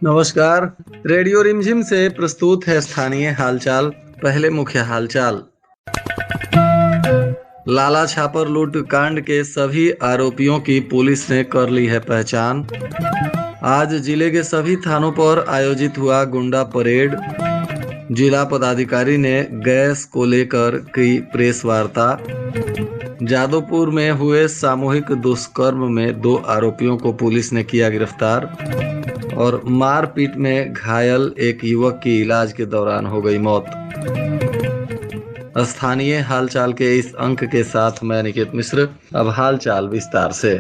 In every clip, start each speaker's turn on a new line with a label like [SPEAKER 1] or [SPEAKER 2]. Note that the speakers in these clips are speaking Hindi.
[SPEAKER 1] नमस्कार। रेडियो रिमझिम से प्रस्तुत है स्थानीय हालचाल। पहले मुख्य हालचाल। लाला छापर लूट कांड के सभी आरोपियों की पुलिस ने कर ली है पहचान। आज जिले के सभी थानों पर आयोजित हुआ गुंडा परेड। जिला पदाधिकारी ने गैस को लेकर की प्रेस वार्ता। जादवपुर में हुए सामूहिक दुष्कर्म में 2 आरोपियों को पुलिस ने किया गिरफ्तार। और मारपीट में घायल एक युवक की इलाज के दौरान हो गई मौत। स्थानीय हालचाल के इस अंक के साथ मैं निकेत मिश्र। अब हालचाल विस्तार से।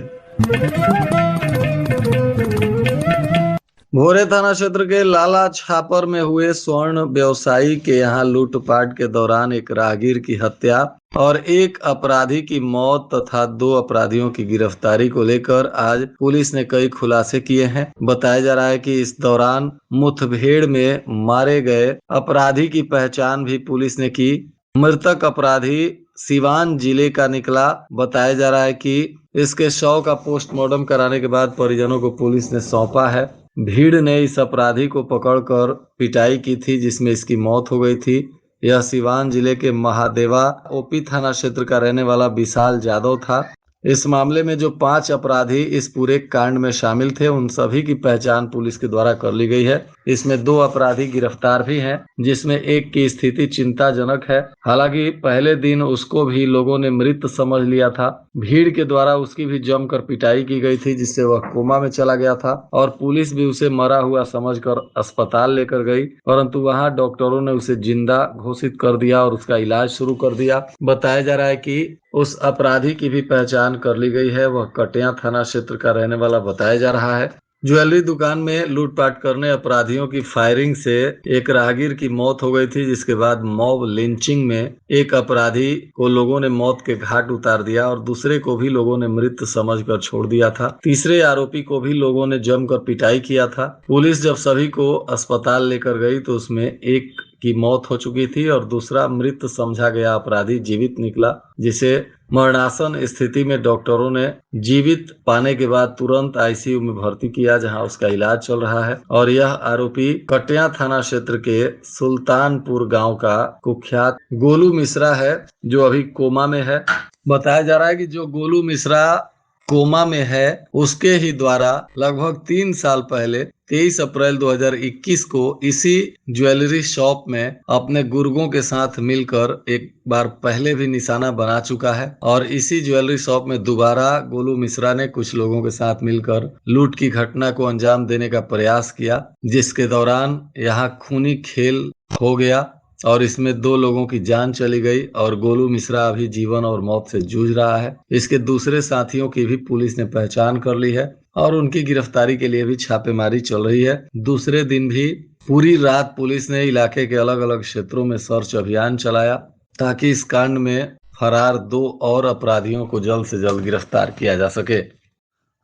[SPEAKER 1] भोरे थाना क्षेत्र के लाला छापर में हुए स्वर्ण व्यवसायी के यहां लूटपाट के दौरान एक राहगीर की हत्या और एक अपराधी की मौत तथा 2 अपराधियों की गिरफ्तारी को लेकर आज पुलिस ने कई खुलासे किए हैं। बताया जा रहा है कि इस दौरान मुठभेड़ में मारे गए अपराधी की पहचान भी पुलिस ने की। मृतक अपराधी सिवान जिले का निकला। बताया जा रहा है कि इसके शव का पोस्टमार्टम कराने के बाद परिजनों को पुलिस ने सौंपा है। भीड़ ने इस अपराधी को पकड़कर पिटाई की थी, जिसमें इसकी मौत हो गई थी। यह सिवान जिले के महादेवा ओपी थाना क्षेत्र का रहने वाला विशाल यादव था। इस मामले में जो 5 अपराधी इस पूरे कांड में शामिल थे, उन सभी की पहचान पुलिस के द्वारा कर ली गई है। इसमें 2 अपराधी गिरफ्तार भी हैं, जिसमें एक की स्थिति चिंताजनक है। हालांकि पहले दिन उसको भी लोगों ने मृत समझ लिया था। भीड़ के द्वारा उसकी भी जमकर पिटाई की गई थी, जिससे वह कोमा में चला गया था और पुलिस भी उसे मरा हुआ समझकर अस्पताल लेकर गई, परंतु वहां डॉक्टरों ने उसे जिंदा घोषित कर दिया और उसका इलाज शुरू कर दिया। बताया जा रहा है कि उस अपराधी की भी पहचान कर ली गई है। वह कटिया थाना क्षेत्र का रहने वाला बताया जा रहा है। ज्वेलरी दुकान में लूटपाट करने अपराधियों की फायरिंग से एक राहगीर की मौत हो गई थी, जिसके बाद मॉब लिंचिंग में एक अपराधी को लोगों ने मौत के घाट उतार दिया और दूसरे को भी लोगों ने मृत समझकर छोड़ दिया था। तीसरे आरोपी को भी लोगों ने जमकर पिटाई किया था। पुलिस जब सभी को अस्पताल लेकर गई तो उसमें एक की मौत हो चुकी थी और दूसरा मृत समझा गया अपराधी जीवित निकला, जिसे मरणासन स्थिति में डॉक्टरों ने जीवित पाने के बाद तुरंत आईसीयू में भर्ती किया, जहां उसका इलाज चल रहा है। और यह आरोपी कटिया थाना क्षेत्र के सुल्तानपुर गांव का कुख्यात गोलू मिश्रा है, जो अभी कोमा में है। बताया जा रहा है कि जो गोलू मिश्रा कोमा में है, उसके ही द्वारा लगभग 3 साल पहले 23 अप्रैल 2021 को इसी ज्वेलरी शॉप में अपने गुर्गों के साथ मिलकर एक बार पहले भी निशाना बना चुका है और इसी ज्वेलरी शॉप में दोबारा गोलू मिश्रा ने कुछ लोगों के साथ मिलकर लूट की घटना को अंजाम देने का प्रयास किया, जिसके दौरान यहाँ खूनी खेल हो गया और इसमें 2 लोगों की जान चली गई और गोलू मिश्रा अभी जीवन और मौत से जूझ रहा है। इसके दूसरे साथियों की भी पुलिस ने पहचान कर ली है और उनकी गिरफ्तारी के लिए भी छापेमारी चल रही है। दूसरे दिन भी पूरी रात पुलिस ने इलाके के अलग अलग क्षेत्रों में सर्च अभियान चलाया, ताकि इस कांड में फरार 2 और अपराधियों को जल्द से जल्द गिरफ्तार किया जा सके।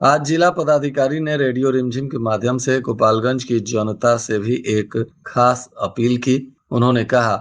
[SPEAKER 1] आज जिला पदाधिकारी ने रेडियो रिमझिम के माध्यम से गोपालगंज की जनता से भी एक खास अपील की। उन्होंने कहा,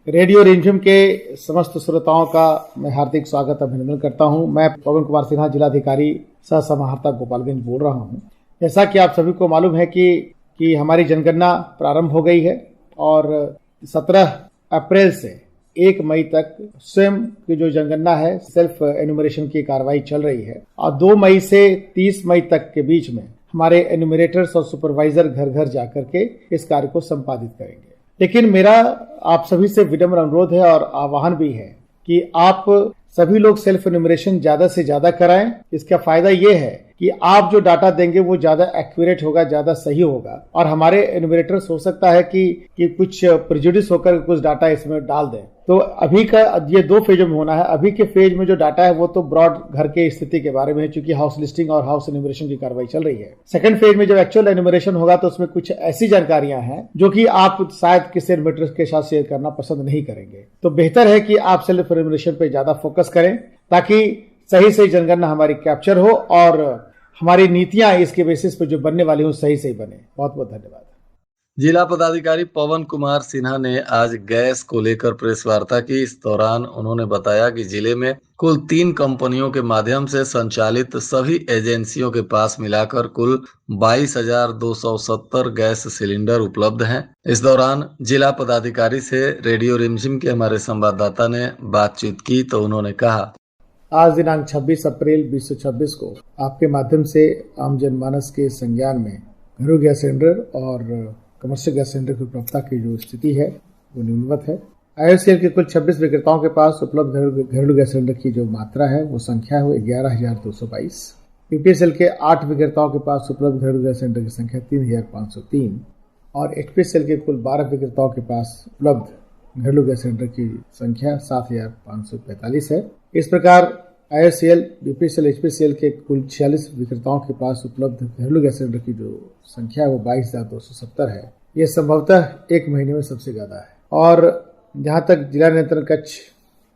[SPEAKER 2] रेडियो रिमझिम के समस्त श्रोताओं का मैं हार्दिक स्वागत अभिनंदन करता हूं। मैं पवन कुमार सिन्हा, जिलाधिकारी सह समाहर्ता गोपालगंज बोल रहा हूं। जैसा कि आप सभी को मालूम है कि हमारी जनगणना प्रारंभ हो गई है और 17 अप्रैल से 1 मई तक स्वयं की जो जनगणना है, सेल्फ एनुमरेशन की कार्रवाई चल रही है और 2 मई से 30 मई तक के बीच में हमारे एनुमरेटर्स और सुपरवाइजर घर घर जाकर के इस कार्य को संपादित करेंगे। लेकिन मेरा आप सभी से विनम्र अनुरोध है और आह्वान भी है कि आप सभी लोग सेल्फ एनुमरेशन ज्यादा से ज्यादा कराएं। इसका फायदा ये है कि आप जो डाटा देंगे वो ज्यादा एक्यूरेट होगा, ज्यादा सही होगा और हमारे एनुमरेटर्स हो सकता है कि कुछ प्रेजुडिस होकर कुछ डाटा इसमें डाल दें। तो अभी का ये 2 फेज में होना है। अभी के फेज में जो डाटा है वो तो ब्रॉड घर के स्थिति के बारे में है, चूंकि हाउस लिस्टिंग और हाउस एनुमरेशन की कार्रवाई चल रही है। सेकंड फेज में जब एक्चुअल एनुमरेशन होगा तो उसमें कुछ ऐसी जानकारियां हैं जो कि आप शायद किसी एनुमरेटर के साथ शेयर करना पसंद नहीं करेंगे। तो बेहतर है कि आप सेल्फ एनुमरेशन पे ज्यादा फोकस करें, ताकि सही सही जनगणना हमारी कैप्चर हो और हमारी नीतियां इसके बेसिस पर जो बनने वाली हो सही सही बने। बहुत बहुत धन्यवाद।
[SPEAKER 1] जिला पदाधिकारी पवन कुमार सिन्हा ने आज गैस को लेकर प्रेस वार्ता की। इस दौरान उन्होंने बताया कि जिले में कुल 3 कंपनियों के माध्यम से संचालित सभी एजेंसियों के पास मिलाकर कुल 22,270 गैस सिलेंडर उपलब्ध हैं। इस दौरान जिला पदाधिकारी से रेडियो रिमझिम के हमारे संवाददाता ने बातचीत की तो उन्होंने कहा,
[SPEAKER 2] आज दिनांक 26 अप्रैल 2026 को आपके माध्यम से आम जनमानस के संज्ञान में घरेलू गैस सिलेंडर और कमर्शियल गैस सिलेंडर की उपलब्धता की जो स्थिति है वो निम्नवत है। IOCL के कुल 26 विक्रेताओं के पास उपलब्ध घरेलू गैस सिलेंडर की जो मात्रा है वो संख्या है 11,222। BPSL के 8 विक्रेताओं के पास उपलब्ध घरेलू गैस सिलेंडर की संख्या 3,503 और HPCL के कुल 12 विक्रेताओं के पास उपलब्ध घरेलू गैस सिलेंडर की संख्या 7,545 है। इस प्रकार IOCL, BPSL, HPCL के कुल 46 विक्रेताओं के पास उपलब्ध घरेलू गैस सिलेंडर की जो संख्या है वो 22,270 है। ये संभवतः एक महीने में सबसे ज्यादा है। और जहां तक जिला नियंत्रण कक्ष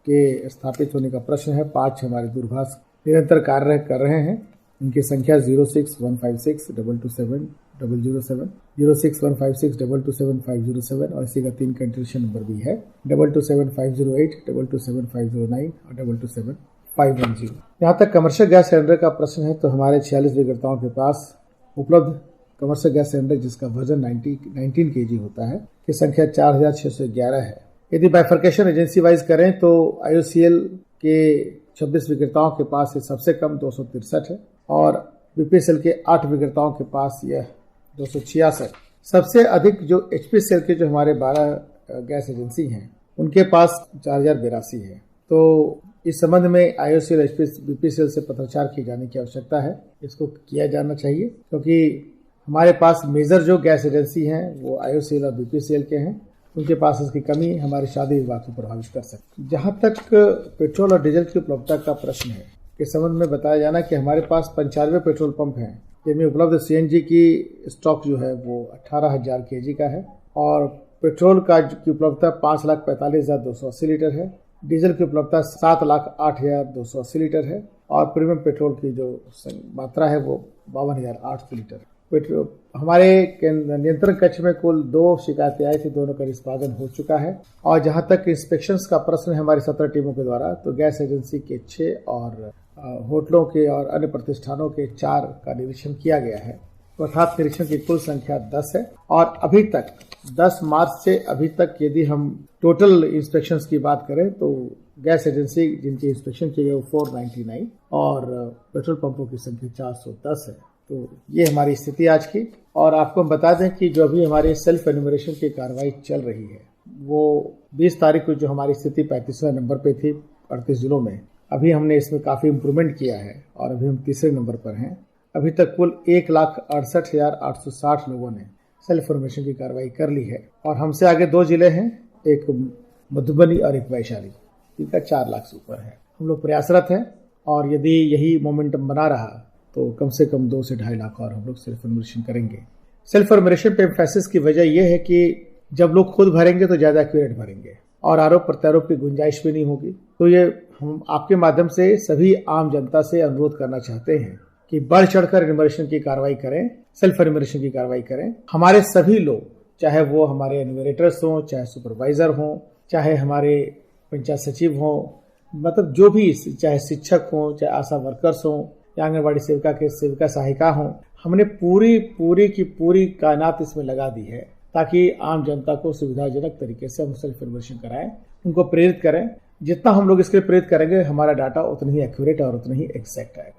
[SPEAKER 2] के स्थापित होने का प्रश्न है, 5 हमारे दूरभाष निरंतर कार्य कर रहे हैं। इनकी संख्या 06156227 007, 06156227 और इसी का 3 कंट्रीब्यूशन नंबर भी है 227508, 227509 और 227510। यहाँ तक कमर्शियल गैस सिलेंडर का प्रश्न है तो हमारे 46 विक्रेताओं के पास उपलब्ध कमर्शियल गैस सिलेंडर जिसका वजन 19 kg होता है की संख्या 4,611 है। यदि बाइफर्केशन एजेंसी वाइज करें तो IOCL के 26 विक्रेताओं के पास ये सबसे कम 263 है और BPSL के 8 विक्रेताओं के पास यह 266। सबसे अधिक जो HPCL के जो हमारे 12 गैस एजेंसी हैं उनके पास 4,082 है। तो इस संबंध में IOCL BPSL से पत्राचार किए जाने की आवश्यकता है। इसको किया जाना चाहिए क्योंकि हमारे पास मेजर जो गैस एजेंसी हैं वो IOCL और BPSL के हैं। उनके पास इसकी कमी हमारे शादी विभाग को प्रभावित कर सकती है। जहाँ तक पेट्रोल और डीजल की उपलब्धता का प्रश्न है के संबंध में बताया जाना कि हमारे पास 95 पेट्रोल पंप हैं जिनमें उपलब्ध CNG की स्टॉक जो है वो 18,000 kg का है और पेट्रोल की उपलब्धता 5,45,280 लीटर है। डीजल की उपलब्धता 7,08,280 लीटर है और प्रीमियम पेट्रोल की जो मात्रा है वो 52,800 लीटर है। पेट्रोल हमारे नियंत्रण कक्ष में कुल 2 शिकायतें आई थी, दोनों का निष्पादन हो चुका है। और जहां तक इंस्पेक्शंस का प्रश्न है हमारी 17 टीमों के द्वारा तो गैस एजेंसी के 6 और होटलों के और अन्य प्रतिष्ठानों के 4 का निरीक्षण किया गया है। अर्थात निरीक्षण की कुल संख्या 10 है और अभी तक 10 मार्च से अभी तक यदि हम टोटल इंस्पेक्शंस की बात करें तो गैस एजेंसी जिनकी इंस्पेक्शन की गई वो 499 और पेट्रोल पंपों की संख्या 410 है। तो ये हमारी स्थिति आज की। और आपको हम बता दें कि जो अभी हमारी सेल्फ एन्यूमरेशन की कार्रवाई चल रही है वो 20 तारीख को जो हमारी स्थिति 35वें नंबर पे थी 38 जिलों में, अभी हमने इसमें काफ़ी इम्प्रूवमेंट किया है और अभी हम तीसरे नंबर पर हैं। अभी तक कुल 1,68,860 लोगों ने सेल्फ इन्फॉर्मेशन की कार्रवाई कर ली है और हमसे आगे 2 जिले हैं, एक मधुबनी और एक वैशाली, इनका 4 लाख से ऊपर है। हम लोग प्रयासरत हैं और यदि यही मोमेंटम बना रहा तो कम से कम 2 से 2.5 लाख और हम लोग सेल्फ इन्फॉर्मेशन करेंगे। सेल्फ इन्फॉर्मेशन पे एम्फेसिस की वजह यह है कि जब लोग खुद भरेंगे तो ज़्यादा एक्यूरेट भरेंगे और आरोप प्रत्यारोप की गुंजाइश भी नहीं होगी। तो ये हम आपके माध्यम से सभी आम जनता से अनुरोध करना चाहते हैं कि बढ़ चढ़कर एन्यूमरेशन की कार्रवाई करें, सेल्फ एन्यूमरेशन की कार्रवाई करें। हमारे सभी लोग, चाहे वो हमारे एन्यूमरेटर्स हों, चाहे सुपरवाइजर हों, चाहे हमारे पंचायत सचिव हों, मतलब जो भी, चाहे शिक्षक हों, चाहे आशा वर्कर्स हों या आंगनबाड़ी सेविका सहायिका हों, हमने पूरी की पूरी कायनात इसमें लगा दी है ताकि आम जनता को सुविधाजनक तरीके से हम सेल्फ इन्फॉर्मेशन कराएं, उनको प्रेरित करें। जितना हम लोग इसके लिए प्रेरित करेंगे हमारा डाटा उतना ही एक्यूरेट और उतना ही एग्जैक्ट आएगा।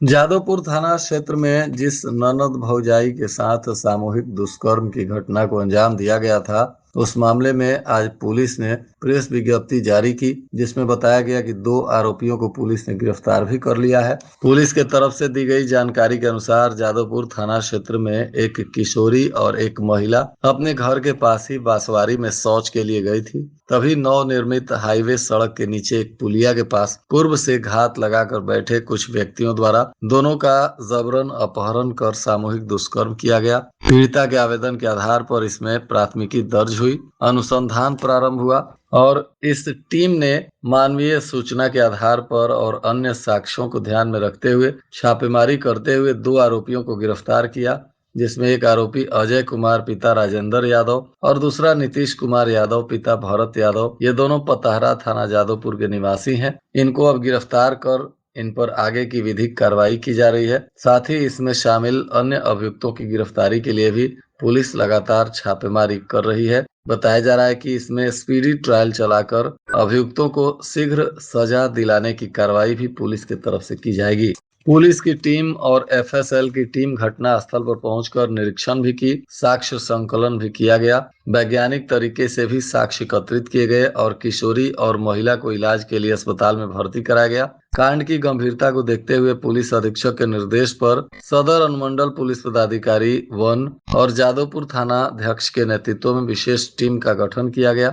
[SPEAKER 1] जादवपुर थाना क्षेत्र में जिस ननद भौजाई के साथ सामूहिक दुष्कर्म की घटना को अंजाम दिया गया था उस मामले में आज पुलिस ने प्रेस विज्ञप्ति जारी की जिसमें बताया गया कि 2 आरोपियों को पुलिस ने गिरफ्तार भी कर लिया है। पुलिस के तरफ से दी गई जानकारी के अनुसार जादवपुर थाना क्षेत्र में एक किशोरी और एक महिला अपने घर के पास ही बांसवारी में शौच के लिए गई थी। तभी नवनिर्मित हाईवे सड़क के नीचे एक पुलिया के पास पूर्व से घात लगाकर बैठे कुछ व्यक्तियों द्वारा दोनों का जबरन अपहरण कर सामूहिक दुष्कर्म किया गया। पीड़िता के आवेदन के आधार पर इसमें प्राथमिकी दर्ज हुई, अनुसंधान प्रारंभ हुआ और इस टीम ने मानवीय सूचना के आधार पर और अन्य साक्ष्यों को ध्यान में रखते हुए छापेमारी करते हुए 2 आरोपियों को गिरफ्तार किया। जिसमें एक आरोपी अजय कुमार पिता राजेंद्र यादव और दूसरा नीतीश कुमार यादव पिता भरत यादव, ये दोनों पतहरा थाना जादवपुर के निवासी हैं। इनको अब गिरफ्तार कर इन पर आगे की विधिक कार्रवाई की जा रही है। साथ ही इसमें शामिल अन्य अभियुक्तों की गिरफ्तारी के लिए भी पुलिस लगातार छापेमारी कर रही है। बताया जा रहा है कि इसमें स्पीडी ट्रायल चलाकर अभियुक्तों को शीघ्र सजा दिलाने की कार्रवाई भी पुलिस की तरफ से की जाएगी। पुलिस की टीम और एफएसएल की टीम घटना स्थल पर पहुंचकर निरीक्षण भी की, साक्ष्य संकलन भी किया गया, वैज्ञानिक तरीके से भी साक्ष्य एकत्रित किए गए और किशोरी और महिला को इलाज के लिए अस्पताल में भर्ती कराया गया। कांड की गंभीरता को देखते हुए पुलिस अधीक्षक के निर्देश पर सदर अनुमंडल पुलिस पदाधिकारी वन और जादवपुर थाना अध्यक्ष के नेतृत्व में विशेष टीम का गठन किया गया।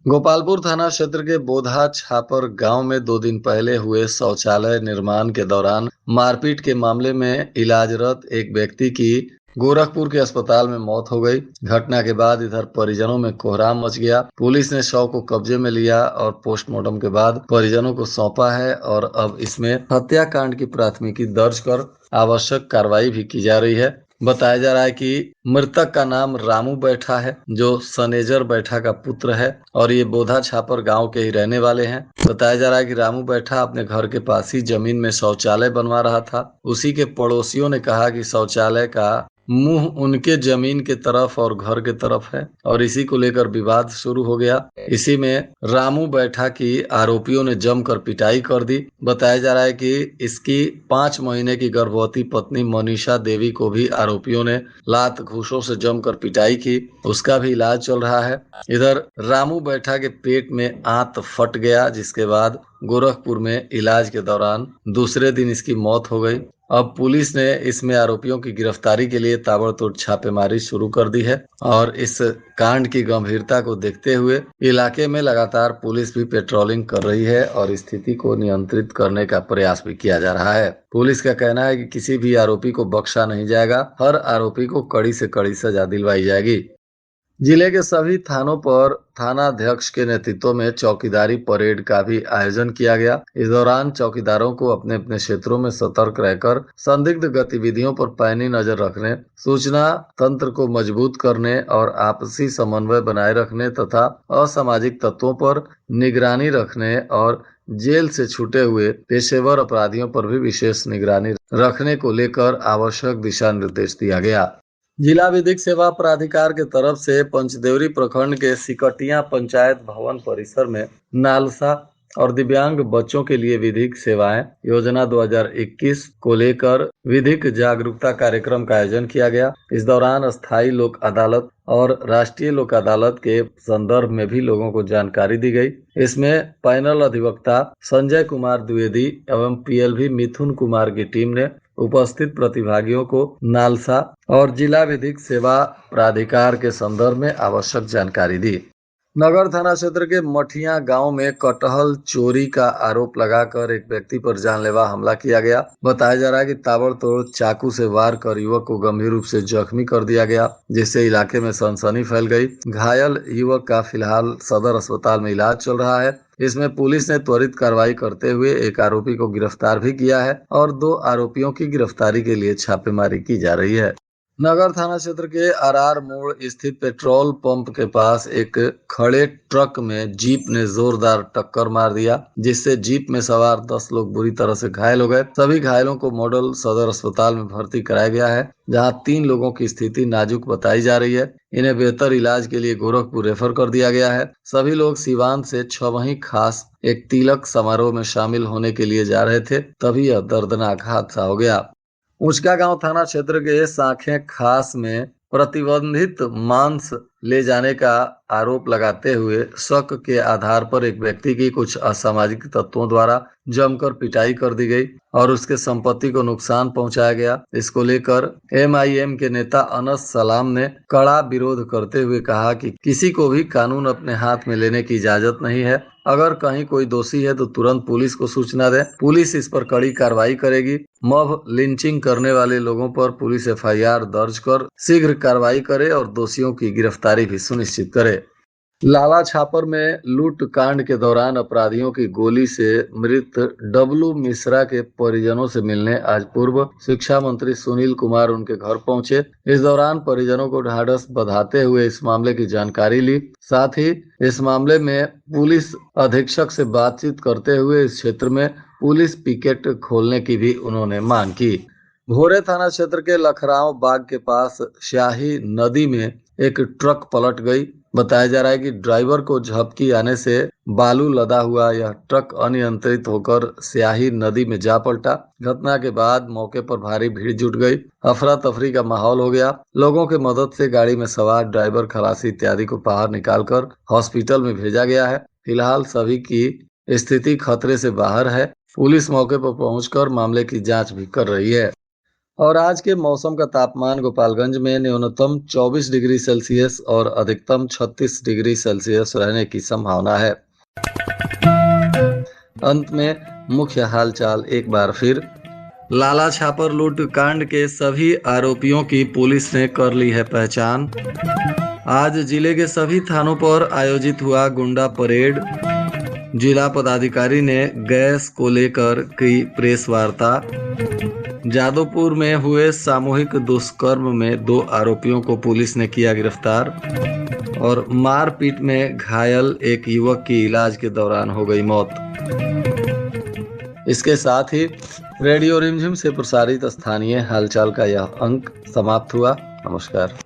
[SPEAKER 1] गोपालपुर थाना क्षेत्र के बोधा छापर गांव में 2 दिन पहले हुए शौचालय निर्माण के दौरान मारपीट के मामले में इलाजरत एक व्यक्ति की गोरखपुर के अस्पताल में मौत हो गई। घटना के बाद इधर परिजनों में कोहराम मच गया। पुलिस ने शव को कब्जे में लिया और पोस्टमार्टम के बाद परिजनों को सौंपा है और अब इसमें हत्याकांड की प्राथमिकी दर्ज कर आवश्यक कार्रवाई भी की जा रही है। बताया जा रहा है कि मृतक का नाम रामू बैठा है, जो सनेजर बैठा का पुत्र है और ये बोधा छापर गांव के ही रहने वाले हैं। बताया जा रहा है कि रामू बैठा अपने घर के पास ही जमीन में शौचालय बनवा रहा था। उसी के पड़ोसियों ने कहा कि शौचालय का मुंह उनके जमीन के तरफ और घर के तरफ है और इसी को लेकर विवाद शुरू हो गया। इसी में रामू बैठा की आरोपियों ने जमकर पिटाई कर दी। बताया जा रहा है कि इसकी 5 महीने की गर्भवती पत्नी मनीषा देवी को भी आरोपियों ने लात घूंसों से जमकर पिटाई की। उसका भी इलाज चल रहा है। इधर रामू बैठा के पेट में आंत फट गया, जिसके बाद गोरखपुर में इलाज के दौरान दूसरे दिन इसकी मौत हो गई। अब पुलिस ने इसमें आरोपियों की गिरफ्तारी के लिए ताबड़तोड़ छापेमारी शुरू कर दी है और इस कांड की गंभीरता को देखते हुए इलाके में लगातार पुलिस भी पेट्रोलिंग कर रही है और स्थिति को नियंत्रित करने का प्रयास भी किया जा रहा है। पुलिस का कहना है कि किसी भी आरोपी को बख्शा नहीं जाएगा, हर आरोपी को कड़ी से कड़ी सजा दिलवाई जाएगी। जिले के सभी थानों पर थानाध्यक्ष के नेतृत्व में चौकीदारी परेड का भी आयोजन किया गया। इस दौरान चौकीदारों को अपने अपने क्षेत्रों में सतर्क रहकर संदिग्ध गतिविधियों पर पैनी नजर रखने, सूचना तंत्र को मजबूत करने और आपसी समन्वय बनाए रखने तथा असामाजिक तत्वों पर निगरानी रखने और जेल से छूटे हुए पेशेवर अपराधियों पर भी विशेष निगरानी रखने को लेकर आवश्यक दिशा निर्देश दिया गया। जिला विधिक सेवा प्राधिकार के तरफ से पंचदेवरी प्रखंड के सिकटिया पंचायत भवन परिसर में नालसा और दिव्यांग बच्चों के लिए विधिक सेवाएं योजना 2021 को लेकर विधिक जागरूकता कार्यक्रम का आयोजन किया गया। इस दौरान स्थायी लोक अदालत और राष्ट्रीय लोक अदालत के संदर्भ में भी लोगों को जानकारी दी गई। इसमें पैनल अधिवक्ता संजय कुमार द्विवेदी एवं पीएलवी मिथुन कुमार की टीम ने उपस्थित प्रतिभागियों को नालसा और जिला विधिक सेवा प्राधिकार के संदर्भ में आवश्यक जानकारी दी। नगर थाना क्षेत्र के मठिया गांव में कटहल चोरी का आरोप लगाकर एक व्यक्ति पर जानलेवा हमला किया गया। बताया जा रहा है कि ताबड़तोड़ चाकू से वार कर युवक को गंभीर रूप से जख्मी कर दिया गया, जिससे इलाके में सनसनी फैल गई। घायल युवक का फिलहाल सदर अस्पताल में इलाज चल रहा है। इसमें पुलिस ने त्वरित कार्रवाई करते हुए एक आरोपी को गिरफ्तार भी किया है और 2 आरोपियों की गिरफ्तारी के लिए छापेमारी की जा रही है। नगर थाना क्षेत्र के आरआर मोड़ स्थित पेट्रोल पंप के पास एक खड़े ट्रक में जीप ने जोरदार टक्कर मार दिया, जिससे जीप में सवार 10 लोग बुरी तरह से घायल हो गए। सभी घायलों को मॉडल सदर अस्पताल में भर्ती कराया गया है, जहां 3 लोगों की स्थिति नाजुक बताई जा रही है। इन्हें बेहतर इलाज के लिए गोरखपुर रेफर कर दिया गया है। सभी लोग सीवान से छवही खास एक तिलक समारोह में शामिल होने के लिए जा रहे थे, तभी यह दर्दनाक हादसा हो गया। ऊंचका गांव थाना क्षेत्र के साखें खास में प्रतिबंधित मांस ले जाने का आरोप लगाते हुए शक के आधार पर एक व्यक्ति की कुछ असामाजिक तत्वों द्वारा जमकर पिटाई कर दी गई और उसके संपत्ति को नुकसान पहुंचाया गया। इसको लेकर एमआईएम के नेता अनस सलाम ने कड़ा विरोध करते हुए कहा कि किसी को भी कानून अपने हाथ में लेने की इजाजत नहीं है। अगर कहीं कोई दोषी है तो तुरंत पुलिस को सूचना दे, पुलिस इस पर कड़ी कार्रवाई करेगी। मॉब लिंचिंग करने वाले लोगों पर पुलिस एफआईआर दर्ज कर शीघ्र कार्रवाई करे और दोषियों की गिरफ्तारी भी सुनिश्चित करे। लाला छापर में लूट कांड के दौरान अपराधियों की गोली से मृत डब्लू मिश्रा के परिजनों से मिलने आज पूर्व शिक्षा मंत्री सुनील कुमार उनके घर पहुंचे। इस दौरान परिजनों को ढाढ़स बंधाते हुए इस मामले की जानकारी ली। साथ ही इस मामले में पुलिस अधीक्षक से बातचीत करते हुए इस क्षेत्र में पुलिस पिकेट खोलने की भी उन्होंने मांग की। भोरे थाना क्षेत्र के लखराव बाग के पास स्याही नदी में एक ट्रक पलट गई। बताया जा रहा है कि ड्राइवर को झपकी आने से बालू लदा हुआ यह ट्रक अनियंत्रित होकर स्याही नदी में जा पलटा। घटना के बाद मौके पर भारी भीड़ जुट गई। अफरा तफरी का माहौल हो गया। लोगों की मदद से गाड़ी में सवार ड्राइवर, खलासी इत्यादि को बाहर निकालकर हॉस्पिटल में भेजा गया है। फिलहाल सभी की स्थिति खतरे से बाहर है। पुलिस मौके पर पहुंचकर मामले की जांच भी कर रही है। और आज के मौसम का तापमान गोपालगंज में न्यूनतम 24 डिग्री सेल्सियस और अधिकतम 36 डिग्री सेल्सियस रहने की संभावना है। अंत में मुख्य हालचाल एक बार फिर। लाला छापर लूट कांड के सभी आरोपियों की पुलिस ने कर ली है पहचान। आज जिले के सभी थानों पर आयोजित हुआ गुंडा परेड। जिला पदाधिकारी ने गैस को लेकर की प्रेस वार्ता। जादवपुर में हुए सामूहिक दुष्कर्म में 2 आरोपियों को पुलिस ने किया गिरफ्तार। और मारपीट में घायल एक युवक की इलाज के दौरान हो गई मौत। इसके साथ ही रेडियो रिमझिम से प्रसारित स्थानीय हालचाल का यह अंक समाप्त हुआ। नमस्कार।